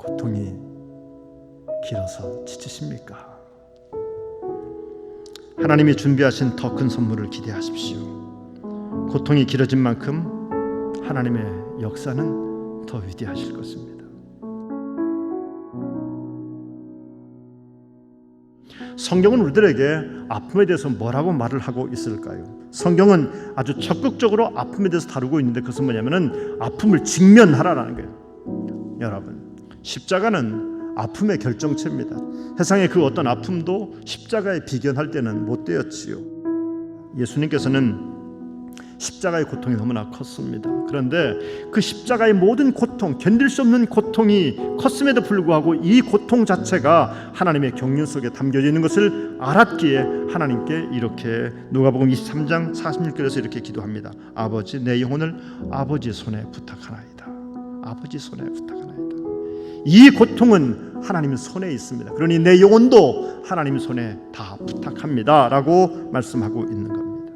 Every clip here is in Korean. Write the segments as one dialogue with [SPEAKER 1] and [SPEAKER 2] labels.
[SPEAKER 1] 고통이 길어서 지치십니까? 하나님이 준비하신 더 큰 선물을 기대하십시오. 고통이 길어진 만큼 하나님의 역사는 더 위대하실 것입니다. 성경은 우리들에게 아픔에 대해서 뭐라고 말을 하고 있을까요? 성경은 아주 적극적으로 아픔에 대해서 다루고 있는데 그것은 뭐냐면은 아픔을 직면하라는 거예요. 여러분, 십자가는 아픔의 결정체입니다. 세상의 그 어떤 아픔도 십자가에 비견할 때는 못 되었지요. 예수님께서는 십자가의 고통이 너무나 컸습니다. 그런데 그 십자가의 모든 고통, 견딜 수 없는 고통이 컸음에도 불구하고 이 고통 자체가 하나님의 경륜 속에 담겨져 있는 것을 알았기에 하나님께 이렇게 누가복음 23장 46절에서 이렇게 기도합니다. 아버지, 내 영혼을 아버지 손에 부탁하나이다. 아버지 손에 부탁하나이다. 이 고통은 하나님 손에 있습니다. 그러니 내 영혼도 하나님 손에 다 부탁합니다 라고 말씀하고 있는 겁니다.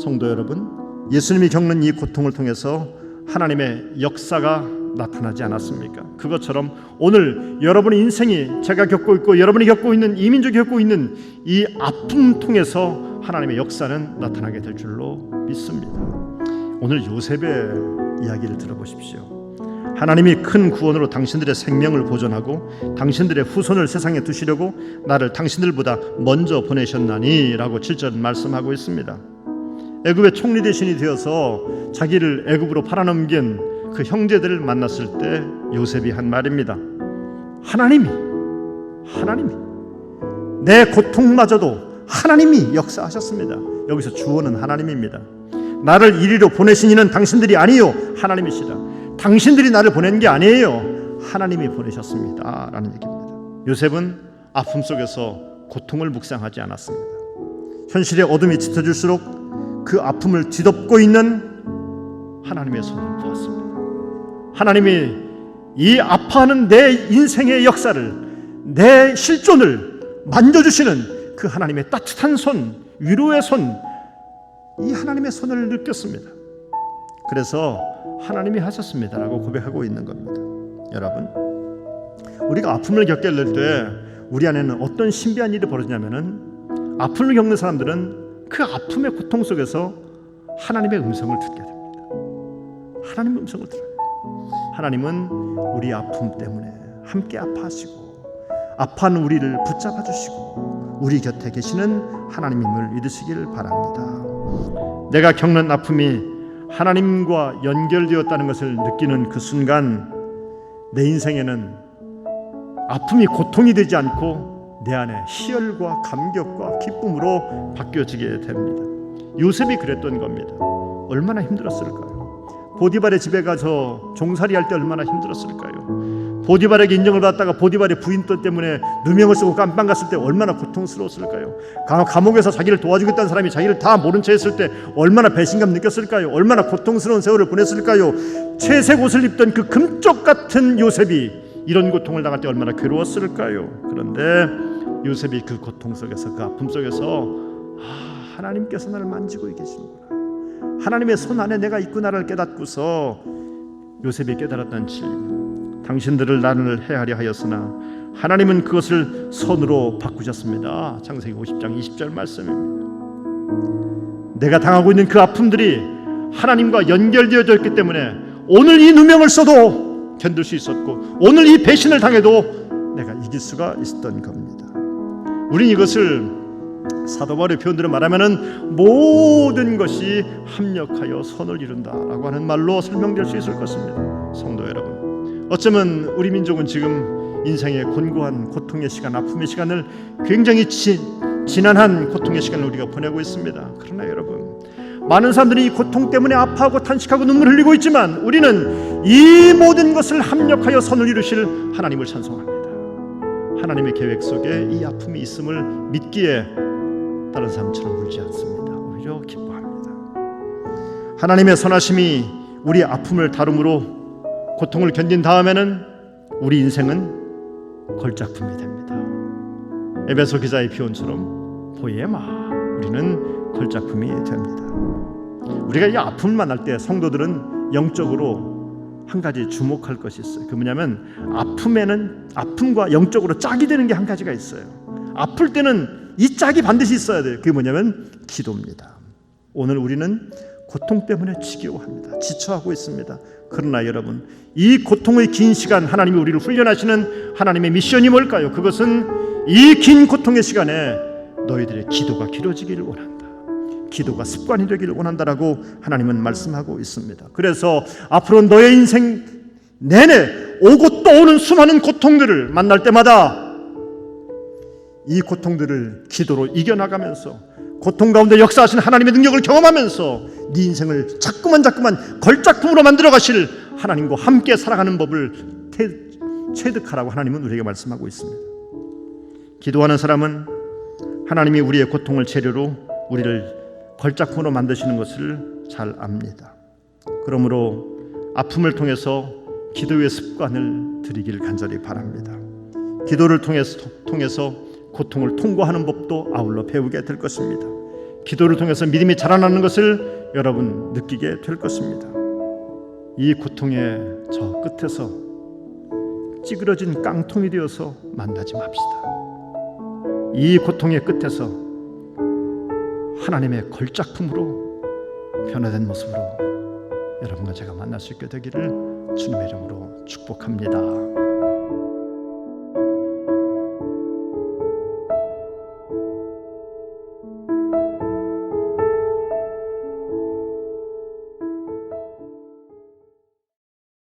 [SPEAKER 1] 성도 여러분, 예수님이 겪는 이 고통을 통해서 하나님의 역사가 나타나지 않았습니까? 그것처럼 오늘 여러분의 인생이 제가 겪고 있고 여러분이 겪고 있는 이 민족이 겪고 있는 이 아픔 통해서 하나님의 역사는 나타나게 될 줄로 믿습니다. 오늘 요셉의 이야기를 들어보십시오. 하나님이 큰 구원으로 당신들의 생명을 보존하고 당신들의 후손을 세상에 두시려고 나를 당신들보다 먼저 보내셨나니 라고 7절 말씀하고 있습니다. 애굽의 총리 대신이 되어서 자기를 애굽으로 팔아넘긴 그 형제들을 만났을 때 요셉이 한 말입니다. 하나님이 내 고통마저도 하나님이 역사하셨습니다. 여기서 주어는 하나님입니다. 나를 이리로 보내신 이는 당신들이 아니요 하나님이시라. 당신들이 나를 보낸 게 아니에요. 하나님이 보내셨습니다 라는 얘기입니다. 요셉은 아픔 속에서 고통을 묵상하지 않았습니다. 현실의 어둠이 짙어질수록 그 아픔을 뒤덮고 있는 하나님의 손을 보았습니다. 하나님이 이 아파하는 내 인생의 역사를, 내 실존을 만져주시는 그 하나님의 따뜻한 손, 위로의 손, 이 하나님의 손을 느꼈습니다. 그래서 하나님이 하셨습니다라고 고백하고 있는 겁니다. 여러분, 우리가 아픔을 겪게 될 때 우리 안에는 어떤 신비한 일이 벌어지냐면은 아픔을 겪는 사람들은 그 아픔의 고통 속에서 하나님의 음성을 듣게 됩니다. 하나님의 음성을 들어요. 하나님은 우리 아픔 때문에 함께 아파하시고 아파하는 우리를 붙잡아 주시고 우리 곁에 계시는 하나님임을 믿으시길 바랍니다. 내가 겪는 아픔이 하나님과 연결되었다는 것을 느끼는 그 순간 내 인생에는 아픔이 고통이 되지 않고 내 안에 희열과 감격과 기쁨으로 바뀌어지게 됩니다. 요셉이 그랬던 겁니다. 얼마나 힘들었을까요? 보디발의 집에 가서 종살이할 때 얼마나 힘들었을까요? 보디발에게 인정을 받았다가 보디발의 부인 때문에 누명을 쓰고 깜빵 갔을 때 얼마나 고통스러웠을까요? 감옥에서 자기를 도와주겠다는 사람이 자기를 다 모른 채 했을 때 얼마나 배신감 느꼈을까요? 얼마나 고통스러운 세월을 보냈을까요? 채색 옷을 입던 그 금쪽 같은 요셉이 이런 고통을 당할 때 얼마나 괴로웠을까요? 그런데 요셉이 그 고통 속에서, 그 아픔 속에서 하나님께서 나를 만지고 계시는구나, 하나님의 손 안에 내가 있구나를 깨닫고서 요셉이 깨달았던 진리, 당신들을 나를 해하려 하였으나 하나님은 그것을 선으로 바꾸셨습니다. 창세기 50장 20절 말씀입니다. 내가 당하고 있는 그 아픔들이 하나님과 연결되어져 있기 때문에 오늘 이 누명을 써도 견딜 수 있었고 오늘 이 배신을 당해도 내가 이길 수가 있었던 겁니다. 우린 이것을 사도 바울의 표현대로 말하면은 모든 것이 합력하여 선을 이룬다라고 하는 말로 설명될 수 있을 것입니다. 성도 여러분, 어쩌면 우리 민족은 지금 인생의 곤고한 고통의 시간, 아픔의 시간을 굉장히 지난한 고통의 시간을 우리가 보내고 있습니다. 그러나 여러분, 많은 사람들이 이 고통 때문에 아파하고 탄식하고 눈물 흘리고 있지만 우리는 이 모든 것을 합력하여 선을 이루실 하나님을 찬송합니다. 하나님의 계획 속에 이 아픔이 있음을 믿기에 다른 사람처럼 울지 않습니다. 오히려 기뻐합니다. 하나님의 선하심이 우리 아픔을 다룸으로 고통을 견딘 다음에는 우리 인생은 걸작품이 됩니다. 에베소 기자의 표현처럼 포에마, 우리는 걸작품이 됩니다. 우리가 이 아픔을 만날 때 성도들은 영적으로 한 가지 주목할 것이 있어요. 그 뭐냐면 아픔에는 아픔과 영적으로 짝이 되는 게 한 가지가 있어요. 아플 때는 이 짝이 반드시 있어야 돼요. 그게 뭐냐면 기도입니다. 오늘 우리는 고통 때문에 지겨워합니다. 지쳐하고 있습니다. 그러나 여러분, 이 고통의 긴 시간 하나님이 우리를 훈련하시는 하나님의 미션이 뭘까요? 그것은 이 긴 고통의 시간에 너희들의 기도가 길어지기를 원한다. 기도가 습관이 되기를 원한다라고 하나님은 말씀하고 있습니다. 그래서 앞으로 너의 인생 내내 오고 또 오는 수많은 고통들을 만날 때마다 이 고통들을 기도로 이겨나가면서 고통 가운데 역사하신 하나님의 능력을 경험하면서 네 인생을 자꾸만 걸작품으로 만들어 가실 하나님과 함께 살아가는 법을 체득하라고 하나님은 우리에게 말씀하고 있습니다. 기도하는 사람은 하나님이 우리의 고통을 재료로 우리를 걸작품으로 만드시는 것을 잘 압니다. 그러므로 아픔을 통해서 기도의 습관을 들이길 간절히 바랍니다. 기도를 통해서 고통을 통과하는 법도 아울러 배우게 될 것입니다. 기도를 통해서 믿음이 자라나는 것을 여러분 느끼게 될 것입니다. 이 고통의 저 끝에서 찌그러진 깡통이 되어서 만나지 맙시다. 이 고통의 끝에서 하나님의 걸작품으로 변화된 모습으로 여러분과 제가 만날 수 있게 되기를 주님의 이름으로 축복합니다.